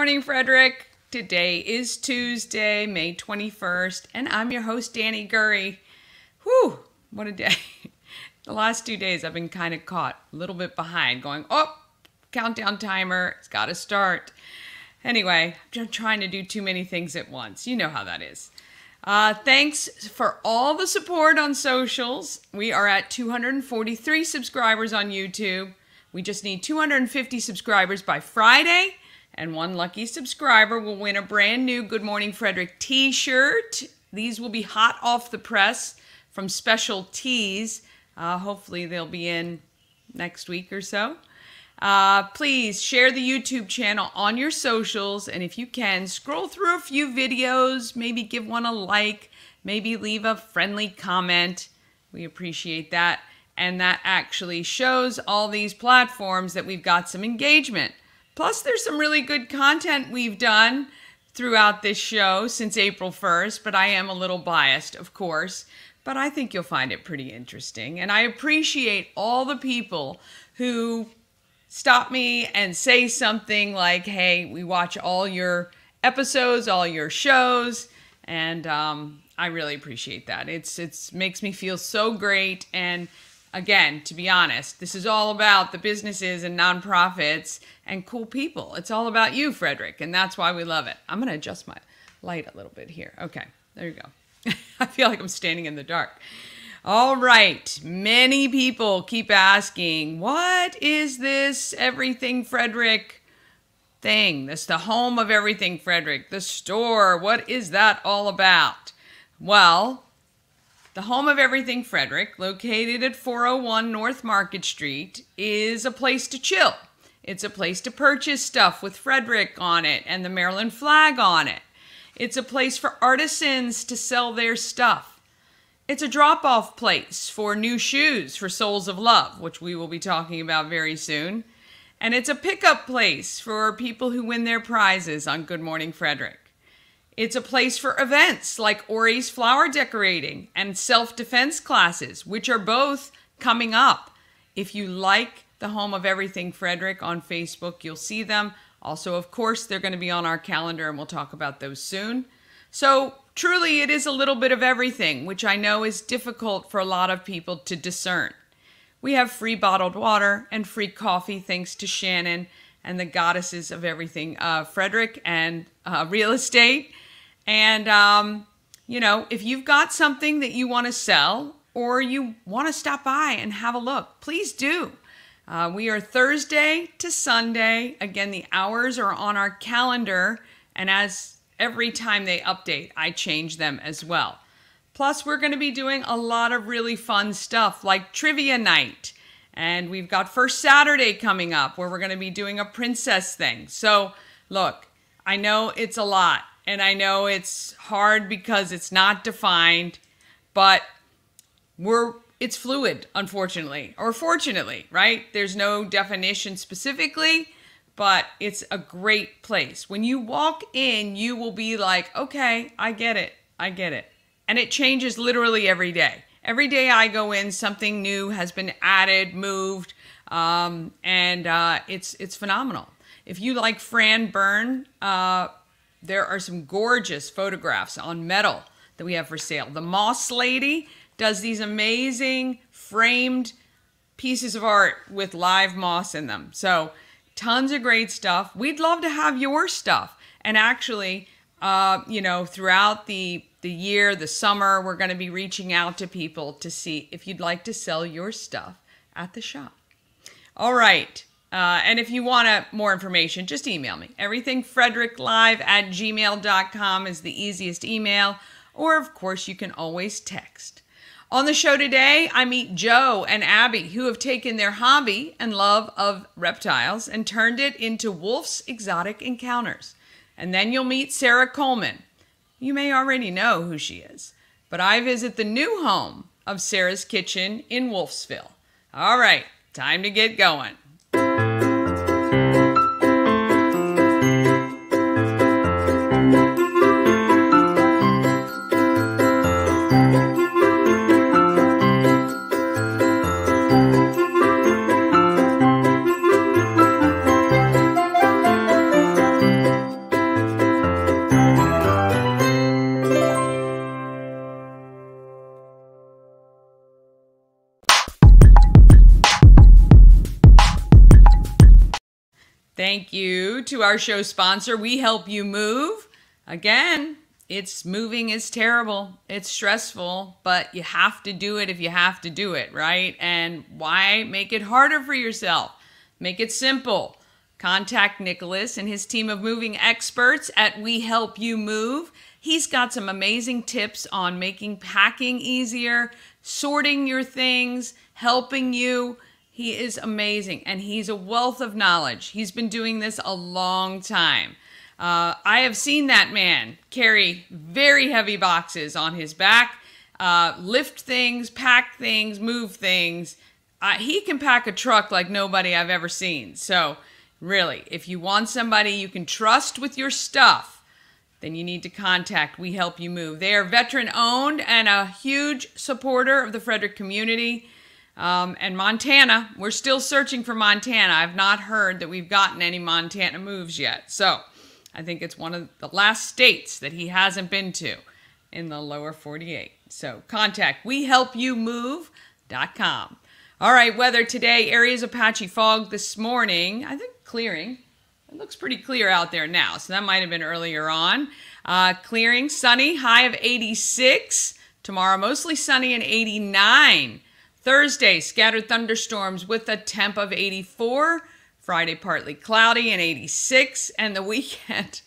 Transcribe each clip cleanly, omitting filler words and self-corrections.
morning, Frederick. Today is Tuesday, May 21st, and I'm your host, Dani Gurry. Whew, what a day. The last 2 days I've been kind of caught a little bit behind, going, oh, countdown timer, it's got to start. Anyway, I'm trying to do too many things at once. You know how that is. Thanks for all the support on socials. We are at 243 subscribers on YouTube. We just need 250 subscribers by Friday, and one lucky subscriber will win a brand new Good Morning Frederick t-shirt. These will be hot off the press from Special Tees. Hopefully they'll be in next week or so. Please share the YouTube channel on your socials, and if you can, scroll through a few videos, maybe give one a like, maybe leave a friendly comment. We appreciate that. And that actually shows all these platforms that we've got some engagement. Plus, there's some really good content we've done throughout this show since April 1st, but I am a little biased, of course. But I think you'll find it pretty interesting. And I appreciate all the people who stop me and say something like, hey, we watch all your episodes, all your shows, and I really appreciate that. It's makes me feel so great. And again, to be honest, this is all about the businesses and nonprofits and cool people. It's all about you, Frederick, and that's why we love it. I'm going to adjust my light a little bit here. Okay, there you go. I feel like I'm standing in the dark. All right, many people keep asking, what is this Everything Frederick thing? This the home of Everything Frederick, the store. What is that all about? Well, the home of Everything Frederick, located at 401 North Market Street, is a place to chill. It's a place to purchase stuff with Frederick on it and the Maryland flag on it. It's a place for artisans to sell their stuff. It's a drop-off place for new shoes for Souls of Love, which we will be talking about very soon. And it's a pickup place for people who win their prizes on Good Morning Frederick. It's a place for events like Ori's flower decorating and self-defense classes, which are both coming up. If you like the Home of Everything Frederick on Facebook, you'll see them. Also, of course, they're going to be on our calendar, and we'll talk about those soon. So truly, it is a little bit of everything, which I know is difficult for a lot of people to discern. We have free bottled water and free coffee, thanks to Shannon and the goddesses of everything, Frederick and real estate. And, you know, if you've got something that you want to sell or you want to stop by and have a look, please do. We are Thursday to Sunday. Again, the hours are on our calendar, and as every time they update, I change them as well. Plus, we're going to be doing a lot of really fun stuff like trivia night. And we've got First Saturday coming up where we're going to be doing a princess thing. So, look, I know it's a lot. And I know it's hard because it's not defined. But it's fluid, unfortunately. Or fortunately, right? There's no definition specifically. But it's a great place. When you walk in, you will be like, okay, I get it. I get it. And it changes literally every day. Every day I go in, something new has been added, moved, and it's phenomenal. If you like Fran Byrne, there are some gorgeous photographs on metal that we have for sale. The Moss Lady does these amazing framed pieces of art with live moss in them. So tons of great stuff. We'd love to have your stuff. And actually, you know, throughout the year, the summer, we're going to be reaching out to people to see if you'd like to sell your stuff at the shop. All right. And if you want more information, just email me. everythingfredericklive@gmail.com is the easiest email. Or, of course, you can always text. On the show today, I meet Joe and Abby, who have taken their hobby and love of reptiles and turned it into Wolfe's Exotic Encounters. And then you'll meet Sarah Coleman. You may already know who she is, but I visit the new home of Sarah's Kitchen in Wolfesville. All right, time to get going. Thank you to our show sponsor, We Help You Move. Again, moving is terrible. It's stressful, but you have to do it if you have to do it, right? And why make it harder for yourself? Make it simple. Contact Nicholas and his team of moving experts at We Help You Move. He's got some amazing tips on making packing easier, sorting your things, helping you. He is amazing, and he's a wealth of knowledge. He's been doing this a long time. I have seen that man carry very heavy boxes on his back, lift things, pack things, move things. He can pack a truck like nobody I've ever seen. So really, if you want somebody you can trust with your stuff, then you need to contact We Help You Move. They are veteran-owned and a huge supporter of the Frederick community. And Montana, we're still searching for Montana. I've not heard that we've gotten any Montana moves yet. So I think it's one of the last states that he hasn't been to in the lower 48. So contact WeHelpYouMove.com. All right, weather today, areas of patchy fog this morning. I think clearing. It looks pretty clear out there now, so that might have been earlier on. Clearing, sunny, high of 86. Tomorrow, mostly sunny and 89. Thursday, scattered thunderstorms with a temp of 84. Friday, partly cloudy and 86. And the weekend,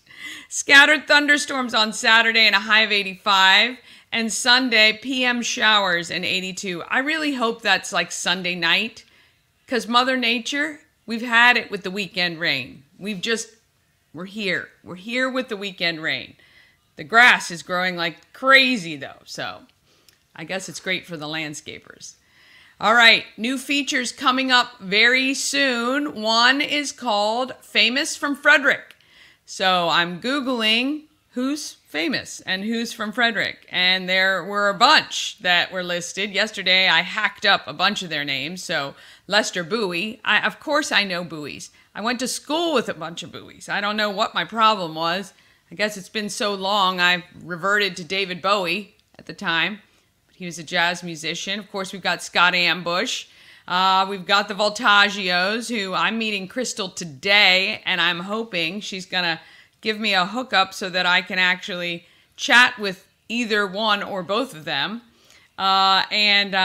scattered thunderstorms on Saturday and a high of 85. And Sunday, PM showers and 82. I really hope that's like Sunday night, because Mother Nature, we've had it with the weekend rain. We're here. We're here with the weekend rain. The grass is growing like crazy though, so I guess it's great for the landscapers. All right, new features coming up very soon. One is called Famous from Frederick. So I'm Googling who's famous and who's from Frederick. And there were a bunch that were listed. Yesterday, I hacked up a bunch of their names. So Lester Bowie, of course I know Bowies. I went to school with a bunch of Bowies. I don't know what my problem was. I guess it's been so long, I've reverted to David Bowie at the time. But he was a jazz musician. Of course, we've got Scott Ambush. We've got the Voltaggios, who I'm meeting Crystal today, and I'm hoping she's going to give me a hookup so that I can actually chat with either one or both of them. And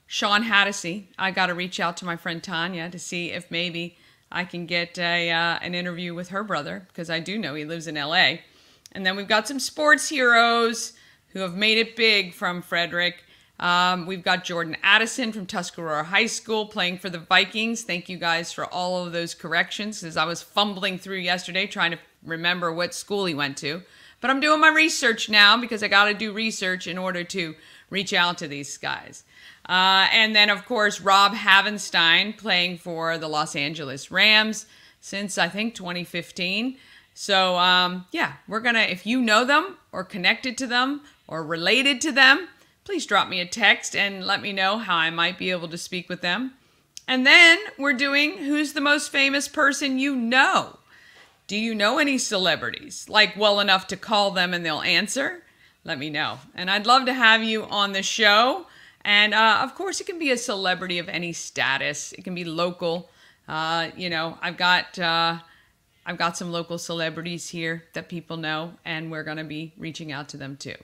Sean Hattasey, I got to reach out to my friend Tanya to see if maybe I can get an interview with her brother, because I do know he lives in LA. And then we've got some sports heroes who have made it big from Frederick. We've got Jordan Addison from Tuscarora High School playing for the Vikings. Thank you guys for all of those corrections, as I was fumbling through yesterday trying to remember what school he went to. But I'm doing my research now, because I got to do research in order to reach out to these guys. And then, of course, Rob Havenstein playing for the Los Angeles Rams since, I think, 2015. So, yeah, we're going to, if you know them or connected to them or related to them, please drop me a text and let me know how I might be able to speak with them. And then we're doing Who's the Most Famous Person You Know? Do you know any celebrities? Like, well enough to call them and they'll answer? Let me know. And I'd love to have you on the show. And, of course, it can be a celebrity of any status. It can be local. You know, I've got some local celebrities here that people know, and we're going to be reaching out to them too.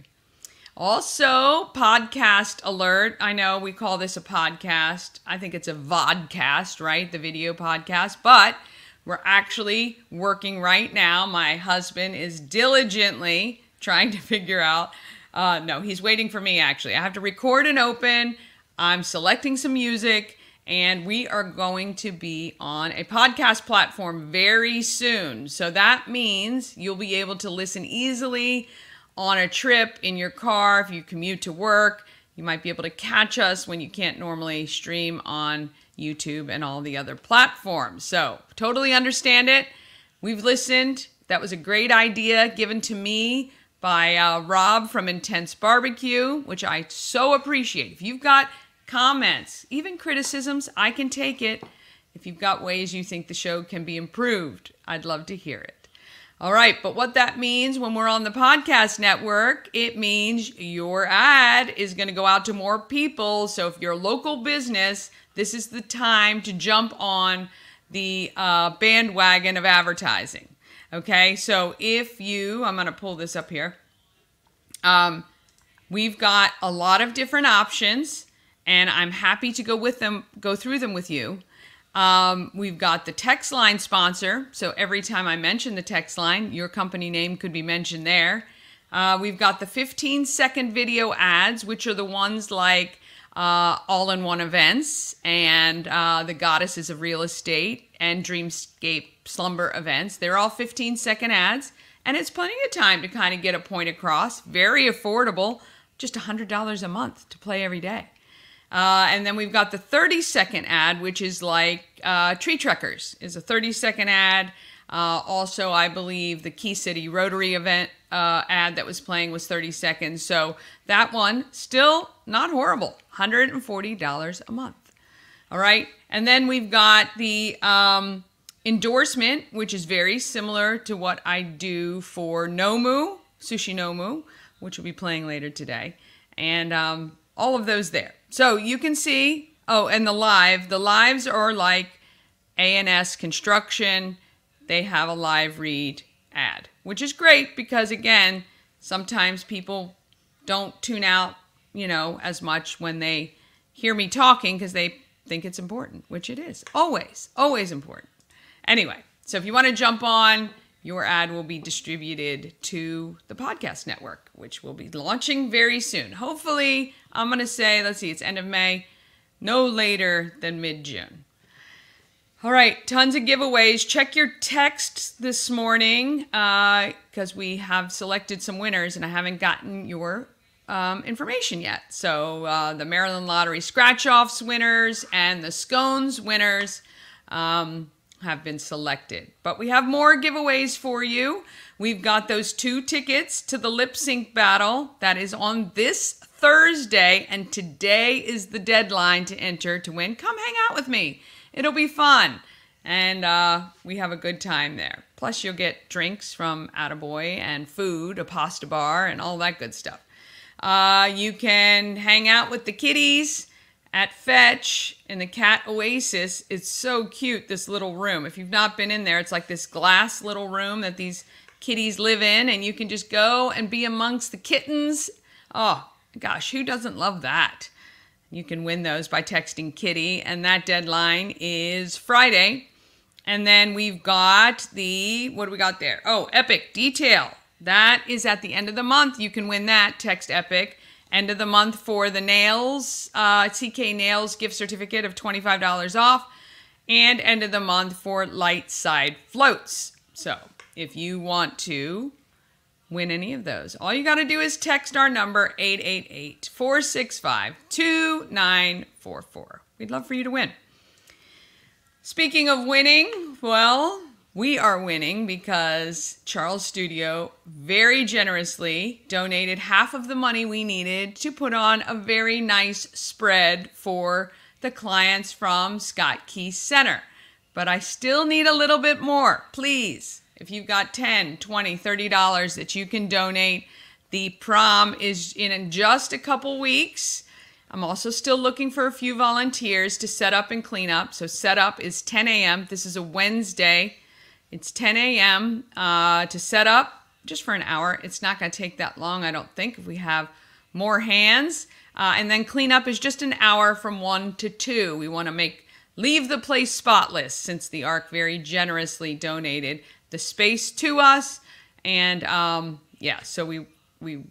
Also, podcast alert. I know we call this a podcast. I think it's a vodcast, right? The video podcast. But we're actually working right now. My husband is diligently trying to figure out. No, he's waiting for me, actually. I have to record and open. I'm selecting some music, and we are going to be on a podcast platform very soon. So that means you'll be able to listen easily on a trip, in your car, if you commute to work. You might be able to catch us when you can't normally stream on YouTube and all the other platforms. So totally understand it. We've listened. That was a great idea given to me by Rob from Intense Barbecue, which I so appreciate. If you've got comments, even criticisms, I can take it. If you've got ways you think the show can be improved, I'd love to hear it. All right, but what that means when we're on the podcast network, it means your ad is going to go out to more people. So if you're a local business, this is the time to jump on the bandwagon of advertising. Okay, so I'm going to pull this up here. We've got a lot of different options, and I'm happy to go through them with you. We've got the text line sponsor, so every time I mention the text line, your company name could be mentioned there. We've got the 15-second video ads, which are the ones like all-in-one events and the Goddesses of Real Estate and Dreamscape Slumber events. They're all 15-second ads, and it's plenty of time to kind of get a point across. Very affordable, just $100 a month to play every day. And then we've got the 30-second ad, which is like Tree Trekkers is a 30-second ad. Also, I believe the Key City Rotary event ad that was playing was 30 seconds. So that one, still not horrible, $140 a month. All right. And then we've got the endorsement, which is very similar to what I do for Nomu, Sushi Nomu, which will be playing later today. And all of those there. So you can see, and the lives are like A&S Construction. They have a live read ad, which is great because, again, sometimes people don't tune out, as much when they hear me talking because they think it's important, which it is. Always, always important. Anyway, so if you want to jump on, your ad will be distributed to the podcast network, which will be launching very soon. Hopefully, I'm going to say, it's end of May, no later than mid-June. All right, tons of giveaways. Check your texts this morning because we have selected some winners and I haven't gotten your information yet. So the Maryland Lottery scratch-offs winners and the scones winners have been selected. But we have more giveaways for you. We've got those 2 tickets to the lip sync battle that is on this Thursday, and today is the deadline to enter to win. Come hang out with me. It'll be fun, and we have a good time there. Plus, you'll get drinks from Attaboy and food, a pasta bar, and all that good stuff. You can hang out with the kitties at Fetch in the Cat Oasis. It's so cute, this little room. If you've not been in there, it's like this glass little room that these kitties live in, and you can just go and be amongst the kittens. Oh, gosh, who doesn't love that? You can win those by texting Kitty, and that deadline is Friday. And then we've got what do we got there? Oh, Epic Detail. That is at the end of the month. You can win that. Text Epic. End of the month for the nails, CK Nails gift certificate of $25 off. And end of the month for Light Side Floats. So if you want to win any of those, all you got to do is text our number 888-465-2944. We'd love for you to win. Speaking of winning, well, we are winning because Charles Studio very generously donated half of the money we needed to put on a very nice spread for the clients from Scott Key Center. But I still need a little bit more. Please, if you've got $10, $20, $30 that you can donate, the prom is in just a couple weeks. I'm also still looking for a few volunteers to set up and clean up. So set up is 10 a.m. This is a Wednesday. It's 10 a.m. To set up just for an hour. It's not going to take that long, I don't think, if we have more hands. And then clean up is just an hour from 1 to 2. We want to leave the place spotless since the ARC very generously donated the space to us. And so we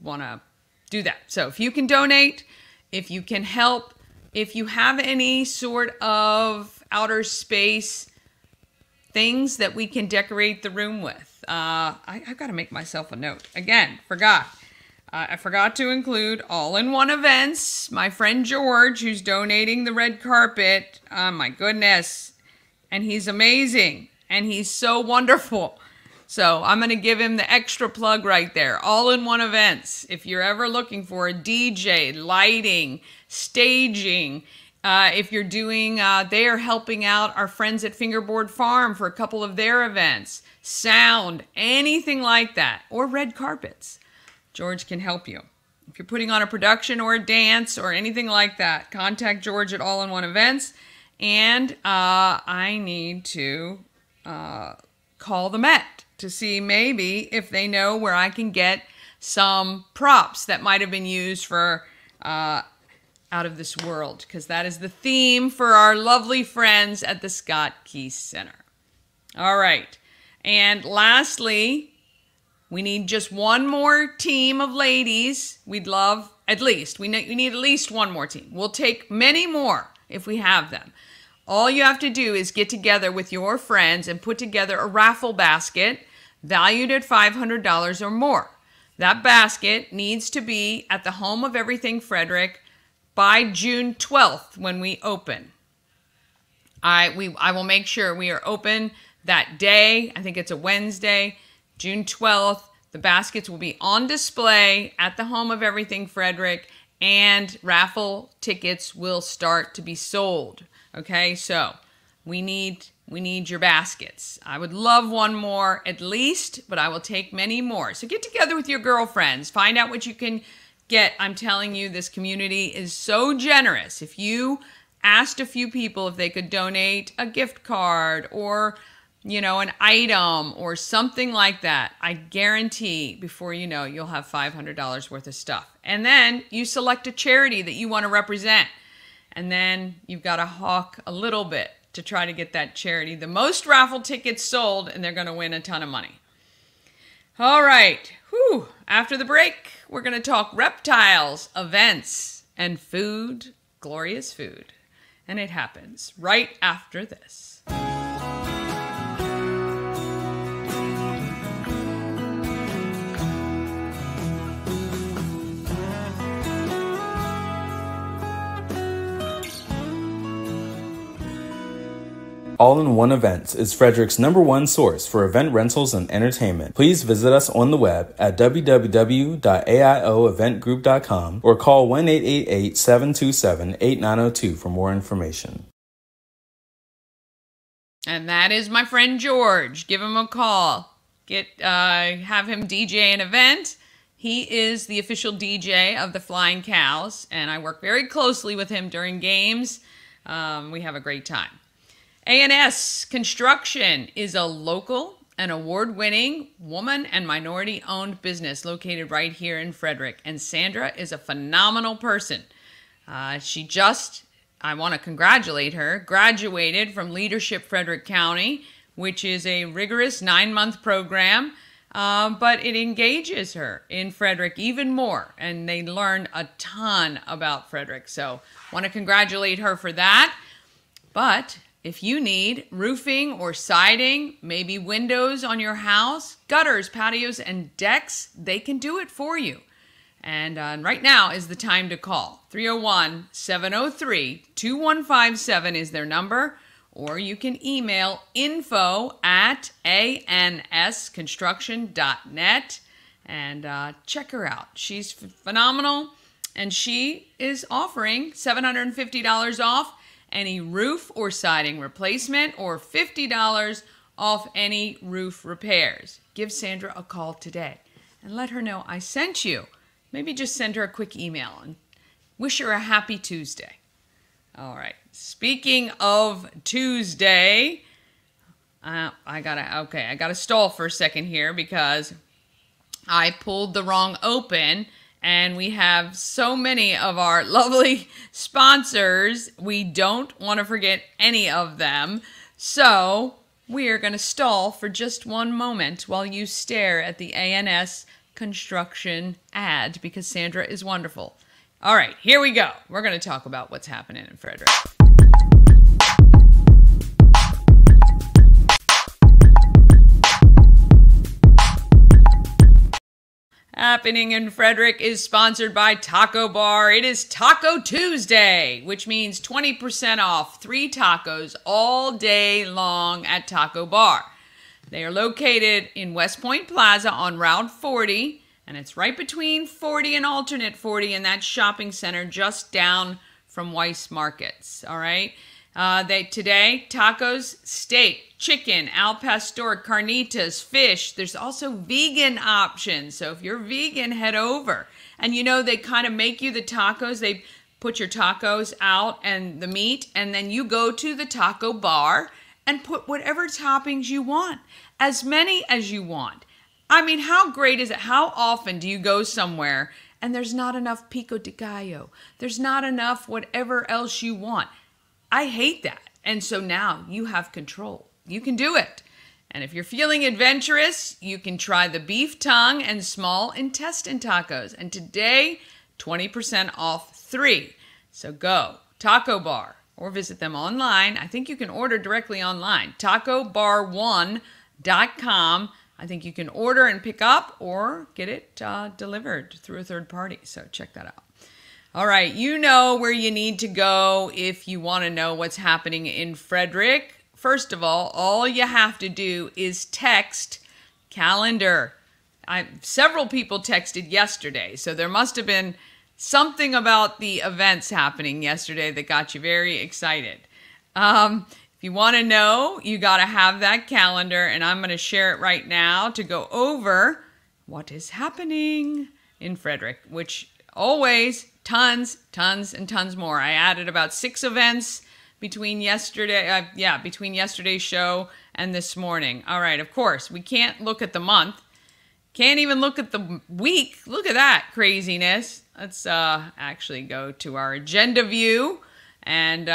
want to do that. So if you can donate, if you can help, if you have any sort of outer space things that we can decorate the room with. I've got to make myself a note. Again, I forgot to include all-in-one events. My friend George, who's donating the red carpet. Oh, my goodness. And he's amazing. And he's so wonderful. So I'm going to give him the extra plug right there. All-in-one events. If you're ever looking for a DJ, lighting, staging, if you're doing, they are helping out our friends at Fingerboard Farm for a couple of their events. Sound, anything like that. Or red carpets. George can help you. If you're putting on a production or a dance or anything like that, contact George at All-in-One Events. And I need to call the Met to see maybe if they know where I can get some props that might have been used for Out of This World, because that is the theme for our lovely friends at the Scott Key Center. All right. And lastly, we need just one more team of ladies. We'd love at least. We need at least one more team. We'll take many more if we have them. All you have to do is get together with your friends and put together a raffle basket valued at $500 or more. That basket needs to be at the home of Everything Frederick by June 12th when we open. I will make sure we are open that day. I think it's a Wednesday, June 12th. The baskets will be on display at the home of Everything Frederick, and raffle tickets will start to be sold. Okay, so we need your baskets. I would love one more at least, but I will take many more. So get together with your girlfriends. Find out what you can get. I'm telling you, this community is so generous. If you asked a few people if they could donate a gift card or, an item or something like that, I guarantee before you know, you'll have $500 worth of stuff. And then you select a charity that you want to represent. And then you've got to hawk a little bit to try to get that charity the most raffle tickets sold, and they're going to win a ton of money. All right. Whew. After the break, we're going to talk reptiles, events, and food, glorious food. And it happens right after this. All-in-One Events is Frederick's #1 source for event rentals and entertainment. Please visit us on the web at www.aioeventgroup.com or call 1-888-727-8902 for more information. And that is my friend George. Give him a call. Have him DJ an event. He is the official DJ of the Flying Cows, and I work very closely with him during games. We have a great time. A&S Construction is a local and award-winning woman and minority-owned business located right here in Frederick. And Sandra is a phenomenal person. I want to congratulate her, graduated from Leadership Frederick County, which is a rigorous 9-month program, but it engages her in Frederick even more, and they learn a ton about Frederick. So I want to congratulate her for that. But if you need roofing or siding, maybe windows on your house, gutters, patios, and decks, they can do it for you. And right now is the time to call. 301-703-2157 is their number, or you can email info@ansconstruction.net and check her out. She's phenomenal, and she is offering $750 off any roof or siding replacement, or $50 off any roof repairs. Give Sandra a call today and let her know I sent you. Maybe just send her a quick email and wish her a happy Tuesday. All right. Speaking of Tuesday, I gotta stall for a second here because I pulled the wrong open. And we have so many of our lovely sponsors. We don't want to forget any of them. So we are going to stall for just one moment while you stare at the A&S Construction ad because Sandra is wonderful. All right, here we go. We're going to talk about what's happening in Frederick. Happening in Frederick is sponsored by Taco Bar. It is Taco Tuesday, which means 20% off 3 tacos all day long at Taco Bar. They are located in West Point Plaza on Route 40, and it's right between 40 and Alternate 40 in that shopping center just down from Weiss Markets. All right. Today, tacos, steak, chicken, al pastor, carnitas, fish. There's also vegan options. So if you're vegan, head over. And they kind of make you the tacos. They put your tacos out and the meat, and then you go to the taco bar and put whatever toppings you want, as many as you want. I mean, how great is it? How often do you go somewhere and there's not enough pico de gallo? There's not enough whatever else you want. I hate that. And so now you have control. You can do it. And if you're feeling adventurous, you can try the beef tongue and small intestine tacos. And today, 20% off 3. So go, Taco Bar, or visit them online. I think you can order directly online, tacobar1.com. I think you can order and pick up or get it delivered through a third party. So check that out. All right, you know where you need to go if you want to know what's happening in Frederick. First of all you have to do is text calendar. Several people texted yesterday, so there must have been something about the events happening yesterday that got you very excited. If you want to know, you got to have that calendar, and I'm going to share it right now to go over what is happening in Frederick, which always tons and tons more. I added about 6 events between yesterday's show and this morning. All right, of course, we can't look at the month. Can't even look at the week. Look at that craziness. Let's actually go to our agenda view, and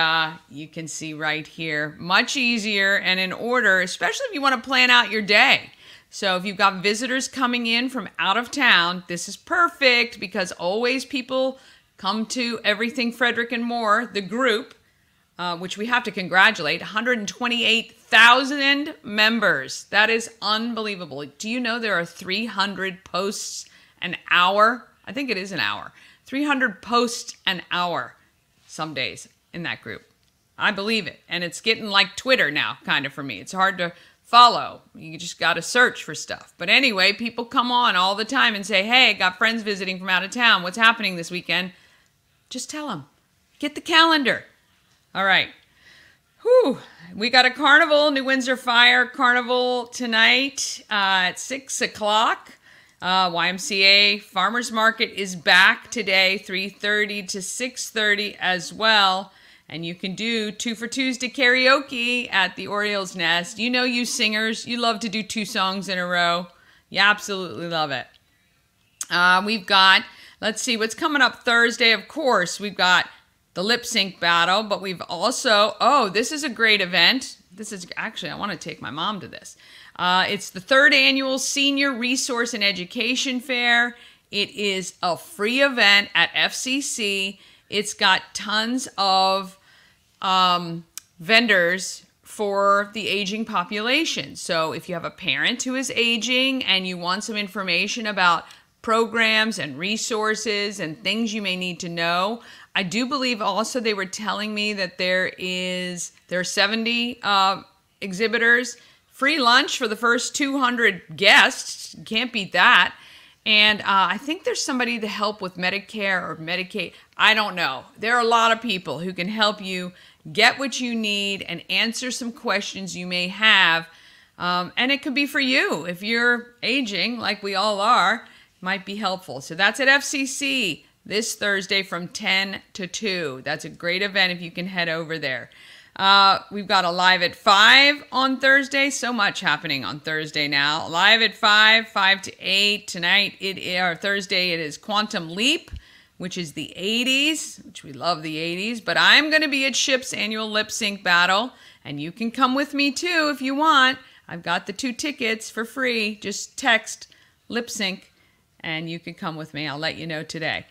you can see right here, much easier and in order, especially if you want to plan out your day. So if you've got visitors coming in from out of town, this is perfect because always people come to Everything Frederick and More, the group, which we have to congratulate, 128,000 members. That is unbelievable. Do you know there are 300 posts an hour? I think it is an hour. 300 posts an hour some days in that group. I believe it. And it's getting like Twitter now, kind of, for me. It's hard to follow. You just got to search for stuff. But anyway, people come on all the time and say, hey, got friends visiting from out of town. What's happening this weekend? Just tell them. Get the calendar. All right. Whew. We got a carnival, New Windsor Fire Carnival tonight at 6 o'clock. YMCA Farmers Market is back today, 3:30 to 6:30 as well. And you can do 2 for Tuesday karaoke at the Orioles Nest. You know, you singers, you love to do 2 songs in a row. You absolutely love it. We've got, let's see, what's coming up Thursday, of course. We've got the lip sync battle, but we've also, this is a great event. This is actually, I want to take my mom to this. It's the 3rd annual Senior Resource and Education Fair. It is a free event at FCC. It's got tons of vendors for the aging population. So if you have a parent who is aging and you want some information about programs and resources and things you may need to know, I do believe also they were telling me that there are 70 exhibitors, free lunch for the first 200 guests. Can't beat that. And I think there's somebody to help with Medicare or Medicaid. I don't know. There are a lot of people who can help you get what you need and answer some questions you may have. And it could be for you. If you're aging, like we all are, might be helpful. So that's at FCC this Thursday from 10 to 2. That's a great event if you can head over there. We've got a Live at 5 on Thursday. So much happening on Thursday now. Live at 5, 5 to 8. Tonight, Thursday, it is Quantum Leap, which is the 80s, which we love the 80s. But I'm going to be at SHIP's annual lip sync battle, and you can come with me too if you want. I've got the 2 tickets for free. Just text lip sync, and you can come with me. I'll let you know today.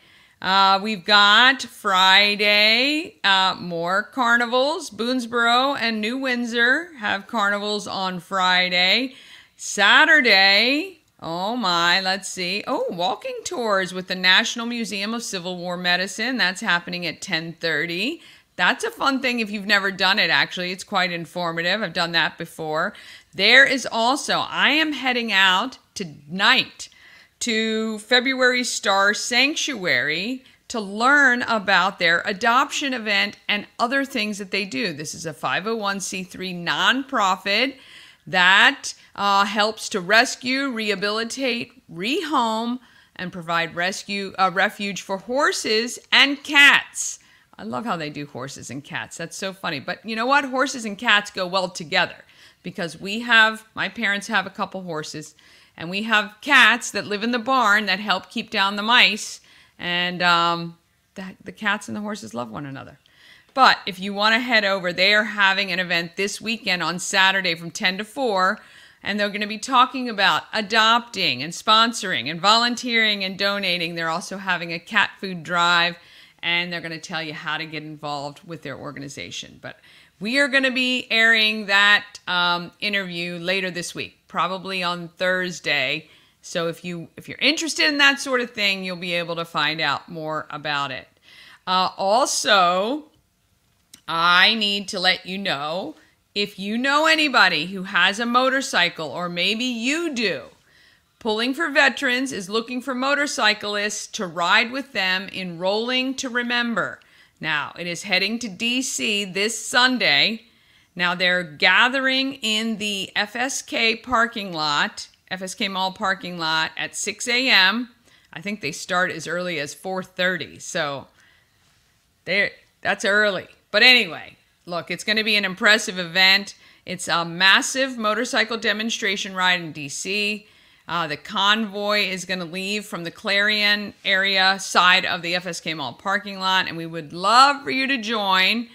We've got Friday, more carnivals. Boonesboro and New Windsor have carnivals on Friday. Saturday, oh my, let's see. Walking tours with the National Museum of Civil War Medicine. That's happening at 10:30. That's a fun thing if you've never done it, actually. It's quite informative. I've done that before. There is also, I am heading out tonight to February Star Sanctuary to learn about their adoption event and other things that they do. This is a 501c3 nonprofit that helps to rescue, rehabilitate, rehome, and provide refuge for horses and cats. I love how they do horses and cats. That's so funny. But you know what? Horses and cats go well together because my parents have a couple horses, and we have cats that live in the barn that help keep down the mice. And the cats and the horses love one another. But if you want to head over, they are having an event this weekend on Saturday from 10 to 4. And they're going to be talking about adopting and sponsoring and volunteering and donating. They're also having a cat food drive. And they're going to tell you how to get involved with their organization. But we are going to be airing that interview later this week, probably on Thursday. So if you're interested in that sort of thing, you'll be able to find out more about it. Also, I need to let you know, if you know anybody who has a motorcycle, or maybe you do, Pulling for Veterans is looking for motorcyclists to ride with them in Rolling to Remember. Now, it is heading to D.C. this Sunday. Now, they're gathering in the FSK parking lot, FSK Mall parking lot at 6 a.m. I think they start as early as 4:30, so that's early. But anyway, look, it's going to be an impressive event. It's a massive motorcycle demonstration ride in D.C. The convoy is going to leave from the Clarion area side of the FSK Mall parking lot, and we would love for you to join.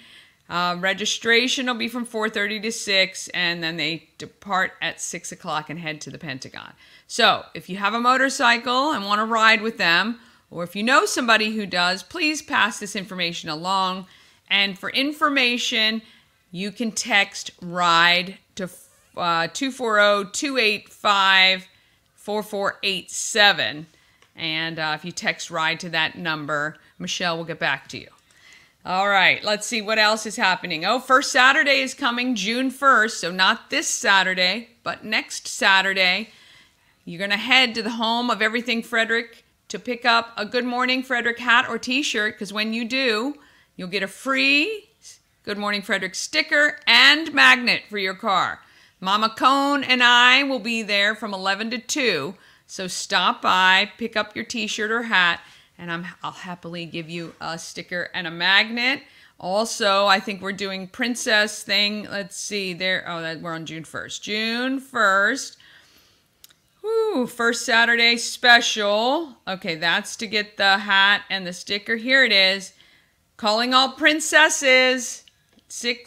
Registration will be from 4:30 to 6, and then they depart at 6 o'clock and head to the Pentagon. So if you have a motorcycle and want to ride with them, or if you know somebody who does, please pass this information along. And for information, you can text RIDE to 240-285-4487. And if you text RIDE to that number, Michelle will get back to you. All right, let's see what else is happening. Oh, First Saturday is coming June 1st, so not this Saturday, but next Saturday. You're going to head to the home of Everything Frederick to pick up a Good Morning Frederick hat or t-shirt, because when you do, you'll get a free Good Morning Frederick sticker and magnet for your car. Mama Cone and I will be there from 11 to 2, so stop by, pick up your t-shirt or hat, and I'll happily give you a sticker and a magnet. Also, I think we're doing princess thing. Let's see, we're on June 1st. June 1st. Woo, First Saturday special. Okay, that's to get the hat and the sticker. Here it is. Calling all princesses.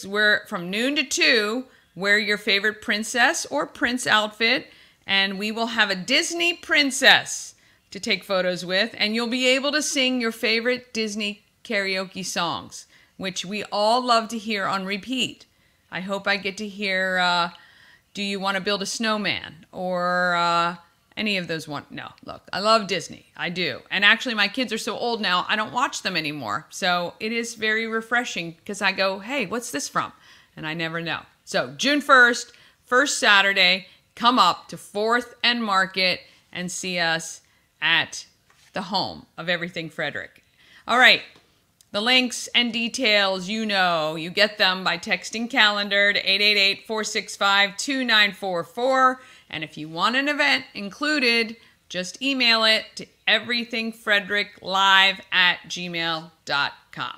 We're from noon to 2. Wear your favorite princess or prince outfit, and we will have a Disney princess to take photos with, and you'll be able to sing your favorite Disney karaoke songs, which we all love to hear on repeat. I hope I get to hear Do You Want to Build a Snowman, or any of those one. No, look, I love Disney. I do. And actually, my kids are so old now, I don't watch them anymore. So it is very refreshing because I go, hey, what's this from? And I never know. So June 1st, First Saturday, come up to 4th and Market and see us at the home of Everything Frederick. All right. The links and details, you get them by texting calendar to 888-465-2944. And if you want an event included, just email it to everythingfredericklive@gmail.com.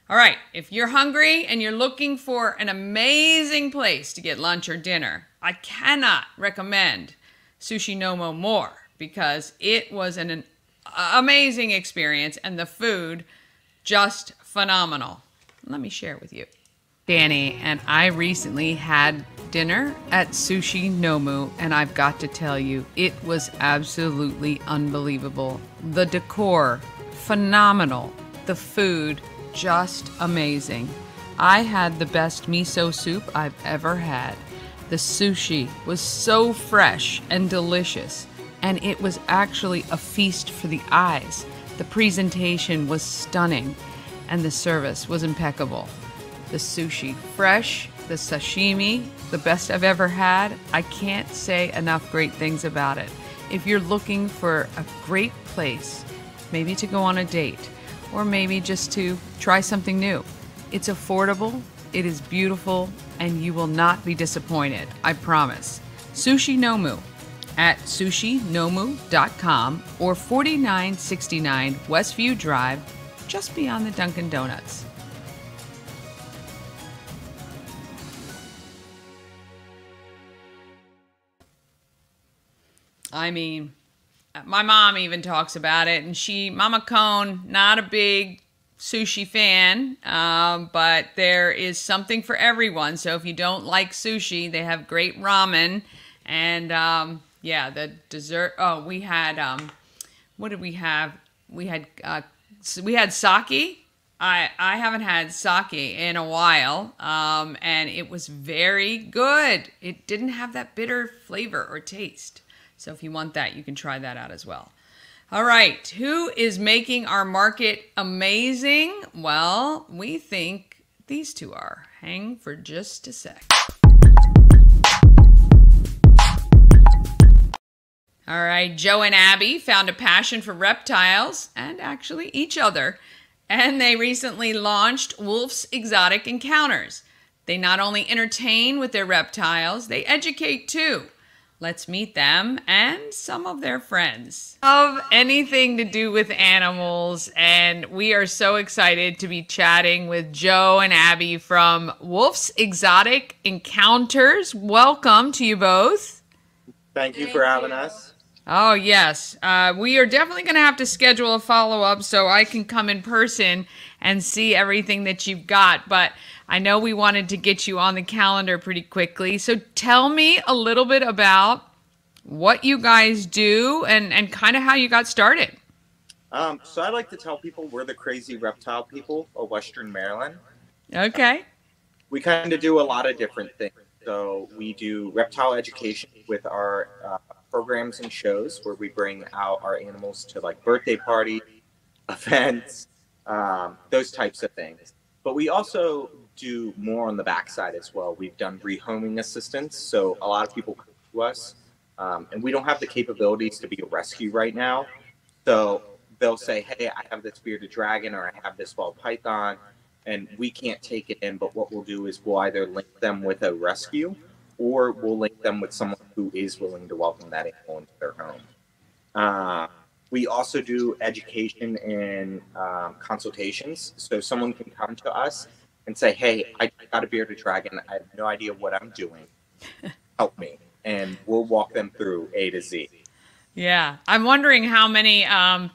All right, if you're hungry and you're looking for an amazing place to get lunch or dinner, I cannot recommend Sushi Nomo more because it was an amazing experience and the food just phenomenal. Let me share with you. Dani and I recently had dinner at Sushi Nomu, and I've got to tell you, it was absolutely unbelievable. The decor, phenomenal. The food, just amazing. I had the best miso soup I've ever had. The sushi was so fresh and delicious, and it was actually a feast for the eyes. The presentation was stunning, and the service was impeccable. The sushi, fresh, the sashimi, the best I've ever had. I can't say enough great things about it. If you're looking for a great place, maybe to go on a date, or maybe just to try something new, it's affordable, it is beautiful, and you will not be disappointed, I promise. Sushi Nomu at sushinomu.com or 4969 Westview Drive, just beyond the Dunkin' Donuts. I mean, my mom even talks about it, and Mama Cone, not a big sushi fan, but there is something for everyone. So if you don't like sushi, they have great ramen, and yeah, the dessert. Oh, we had what did we have? We had sake. I haven't had sake in a while, and it was very good. It didn't have that bitter flavor or taste. So if you want that, you can try that out as well. All right, who is making our market amazing? Well, we think these two are. Hang for just a sec. All right, Joe and Abby found a passion for reptiles and actually each other. And they recently launched Wolfe's Exotic Encounters. They not only entertain with their reptiles, they educate too. Let's meet them and some of their friends. Of anything to do with animals, and we are so excited to be chatting with Joe and Abby from Wolfe's Exotic Encounters. Welcome to you both. Thank you for having us. Oh, yes. We are definitely going to have to schedule a follow-up so I can come in person and see everything that you've got. But I know we wanted to get you on the calendar pretty quickly. So tell me a little bit about what you guys do and kind of how you got started. So I like to tell people we're the crazy reptile people of Western Maryland. Okay. We kind of do a lot of different things. So we do reptile education with our programs and shows where we bring out our animals to like birthday parties, events, those types of things. But we also do more on the backside as well. We've done rehoming assistance. So a lot of people come to us and we don't have the capabilities to be a rescue right now. So they'll say, hey, I have this bearded dragon or I have this ball python and we can't take it in. But what we'll do is we'll either link them with a rescue or we'll link them with someone who is willing to welcome that animal into their home. We also do education and consultations. So someone can come to us and say, hey, I got a bearded dragon. I have no idea what I'm doing. Help me. And we'll walk them through A to Z. Yeah. I'm wondering how many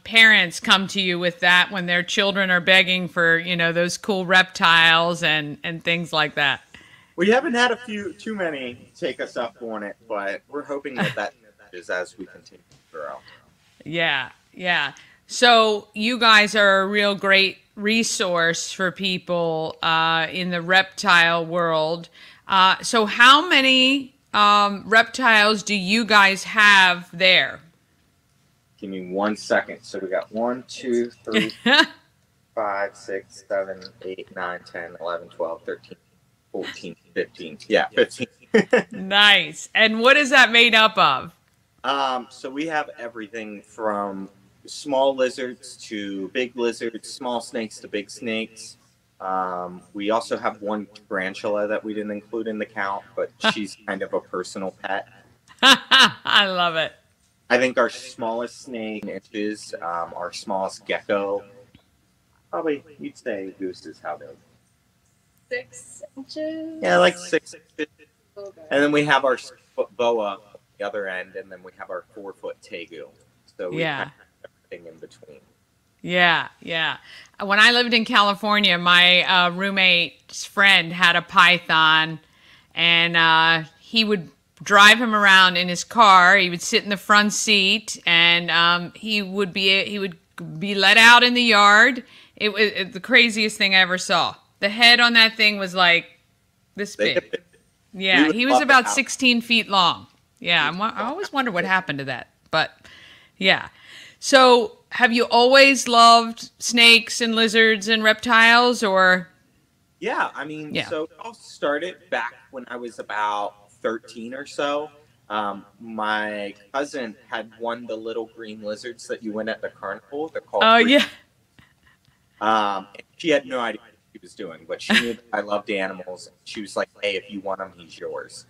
parents come to you with that when their children are begging for, you know, those cool reptiles and things like that. We haven't had too many take us up on it, but we're hoping that is as we continue to grow. Yeah, yeah. So you guys are a real great resource for people in the reptile world. So how many reptiles do you guys have there? Give me 1 second. So we got 1, 2, 3, 5, 6, 7, 8, 9, 10, 11, 12, 13. 14, 15. Yeah, 15. Nice. And what is that made up of? So we have everything from small lizards to big lizards, small snakes to big snakes. We also have one tarantula that we didn't include in the count, but she's kind of a personal pet. I love it. I think our smallest snake is our smallest gecko. Probably, you'd say goose is how big? 6 inches. Yeah, like 6 inches. Okay. And then we have our 6-foot boa on the other end, and then we have our 4-foot tegu. So we have everything in between. Yeah, yeah. When I lived in California, my roommate's friend had a python, and he would drive him around in his car. He would sit in the front seat, and he would be let out in the yard. It was the craziest thing I ever saw. The head on that thing was like this big. Yeah, he was about 16 feet long. Yeah, I always wonder what happened to that. But, yeah. So, have you always loved snakes and lizards and reptiles, or? Yeah, I mean, so it all started back when I was about 13 or so. My cousin had one of the little green lizards that you win at the carnival. They're called she had no idea what she was doing, but she knew that I loved animals. She was like, hey, if you want him, he's yours.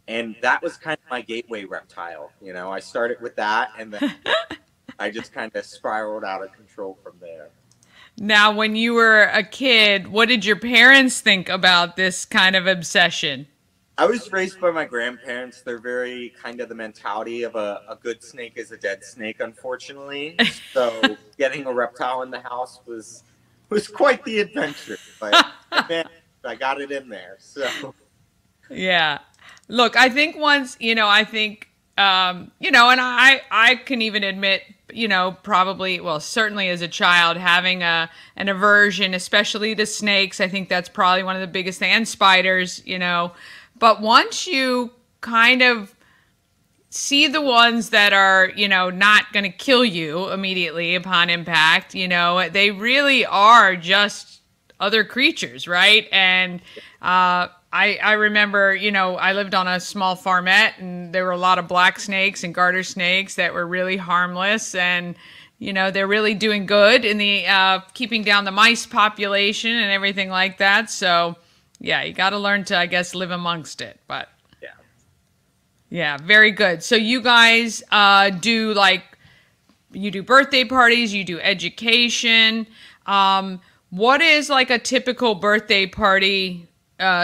And that was kind of my gateway reptile. You know, I started with that, and then I just kind of spiraled out of control from there. Now, when you were a kid, what did your parents think about this kind of obsession? I was raised by my grandparents. They're very kind of the mentality of a good snake is a dead snake, unfortunately. So getting a reptile in the house was quite the adventure. But man, I got it in there. So Yeah. Look, I think once, and I can even admit, probably, well, certainly as a child, having an aversion, especially to snakes, I think that's probably one of the biggest things, and spiders, But once you kind of see the ones that are, not going to kill you immediately upon impact, they really are just other creatures, right? And I remember, I lived on a small farmette, and there were a lot of black snakes and garter snakes that were really harmless, and they're really doing good in the keeping down the mice population and everything like that. So yeah, you got to learn to, I guess, live amongst it. But yeah, very good. So you guys do you do birthday parties, you do education. What is like a typical birthday party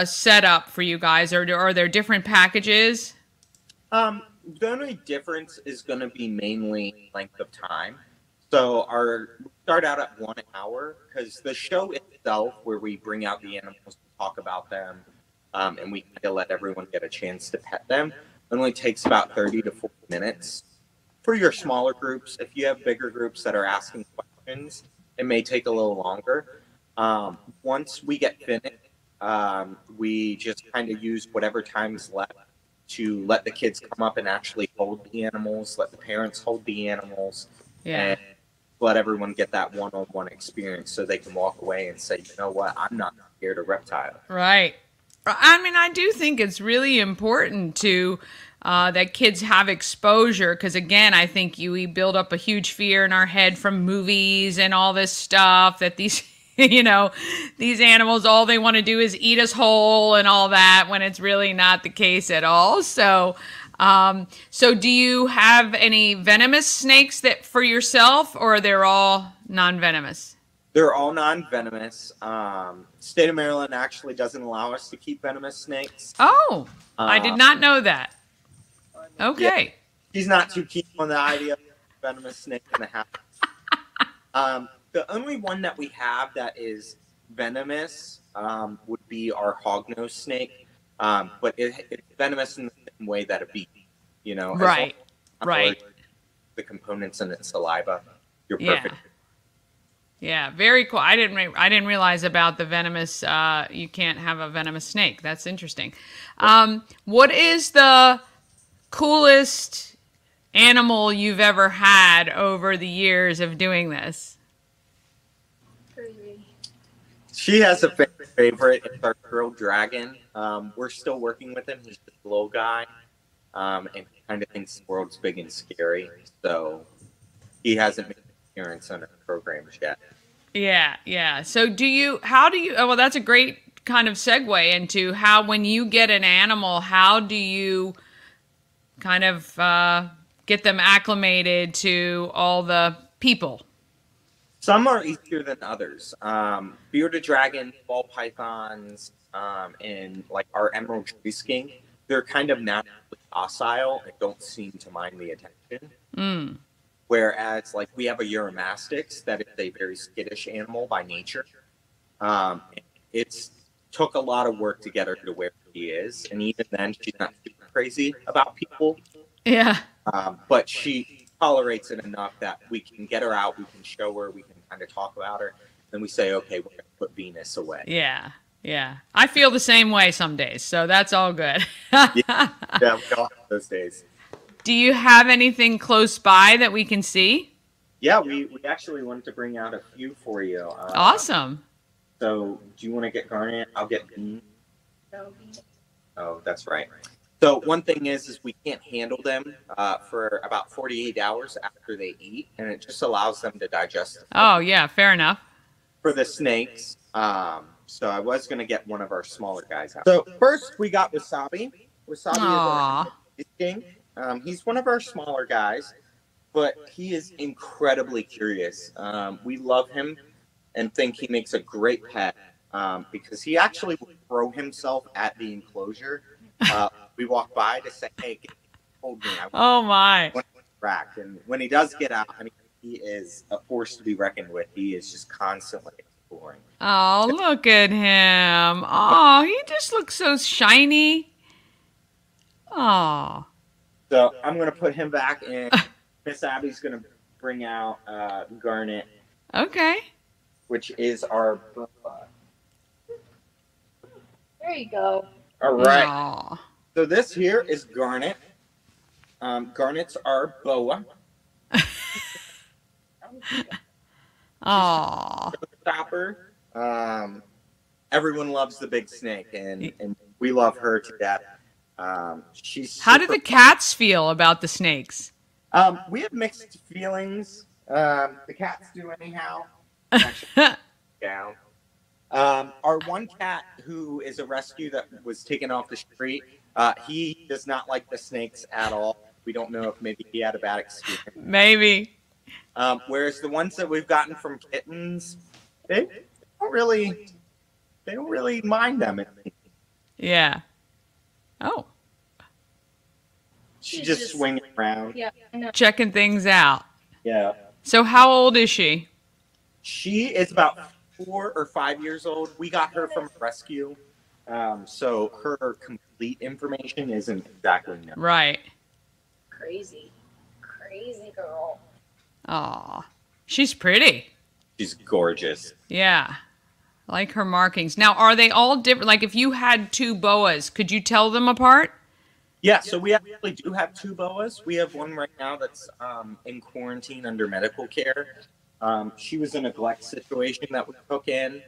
set up for you guys, or are there different packages? The only difference is going to be mainly length of time. So we start out at 1 hour, because the show itself, where we bring out the animals, talk about them, and we kind of let everyone get a chance to pet them, it only takes about 30 to 40 minutes. For your smaller groups, if you have bigger groups that are asking questions, it may take a little longer. Once we get finished, we just kind of use whatever time's left to let the kids come up and actually hold the animals, let the parents hold the animals, and let everyone get that one-on-one experience so they can walk away and say, you know what, I'm not scared of reptiles. Right. I mean, I do think it's really important to that kids have exposure, because again, I think we build up a huge fear in our head from movies and all this stuff that these these animals, all they want to do is eat us whole and all that, when it's really not the case at all. So so do you have any venomous snakes that for yourself, or they're all non-venomous? They're all non-venomous. State of Maryland actually doesn't allow us to keep venomous snakes. Oh, I did not know that. Okay. Yeah, she's not too keen on the idea of venomous snake in the house. The only one that we have that is venomous would be our hognose snake, but it's venomous in the same way that a bee, Right. The components in its saliva, you're perfect. Yeah, very cool. I didn't realize about the venomous. You can't have a venomous snake. That's interesting. What is the coolest animal you've ever had over the years of doing this? She has a favorite. It's our grilled dragon. We're still working with him. He's just a little guy, and he kind of thinks the world's big and scary. So he hasn't made an appearance on our programs yet. Yeah. So well, that's a great kind of segue into how, when you get an animal, how do you kind of get them acclimated to all the people? Some are easier than others. Bearded dragon, ball pythons, and like our emerald tree skink, they're kind of naturally docile and don't seem to mind the attention. Whereas, like, we have a Eurymastix that is a very skittish animal by nature. It's took a lot of work to get her to where she is, and even then, she's not super crazy about people. Yeah. But she tolerates it enough that we can get her out, we can show her, we can kind of talk about her, then we say, okay, we're going to put Venus away. Yeah. I feel the same way some days, so that's all good. yeah, we all have those days. Do you have anything close by that we can see? Yeah, we actually wanted to bring out a few for you. Awesome. So, do you want to get Garnet? I'll get Bean. Oh, that's right. So one thing is we can't handle them for about 48 hours after they eat, and it just allows them to digest. Oh, yeah, fair enough. For the snakes, so I was going to get one of our smaller guys out. So first we got Wasabi. Wasabi is our king. He's one of our smaller guys. but he is incredibly curious. We love him and think he makes a great pet because he actually will throw himself at the enclosure. We walk by to say, "Hey, hold me. Oh my. Want to interact." And when he does get out, I mean, he is a force to be reckoned with. He is just constantly exploring. Oh, look at him. Oh, he just looks so shiny. Oh. So I'm going to put him back in. Miss Abby's going to bring out Garnet, Okay. which is our boa. There you go. All right. Aw. So this here is Garnet. Garnet's our boa. Aw. Stopper. Everyone loves the big snake, and we love her to death. She's How do the cats feel about the snakes? we have mixed feelings. The cats do anyhow. Actually, down. Our one cat who is a rescue that was taken off the street, he does not like the snakes at all. We don't know if maybe he had a bad experience. Maybe. Whereas the ones that we've gotten from kittens, they don't really mind them. Yeah. Oh. She's just swinging around. Yeah, I know. Checking things out. Yeah. So how old is she? She is about 4 or 5 years old. We got her from a rescue. So her complete information isn't exactly known. Right. Crazy girl. Aw. She's pretty. She's gorgeous. Yeah. I like her markings. Now, are they all different? Like, if you had two boas, could you tell them apart? Yeah, so we actually do have 2 boas. We have one right now that's in quarantine under medical care. She was in a neglect situation that we took in,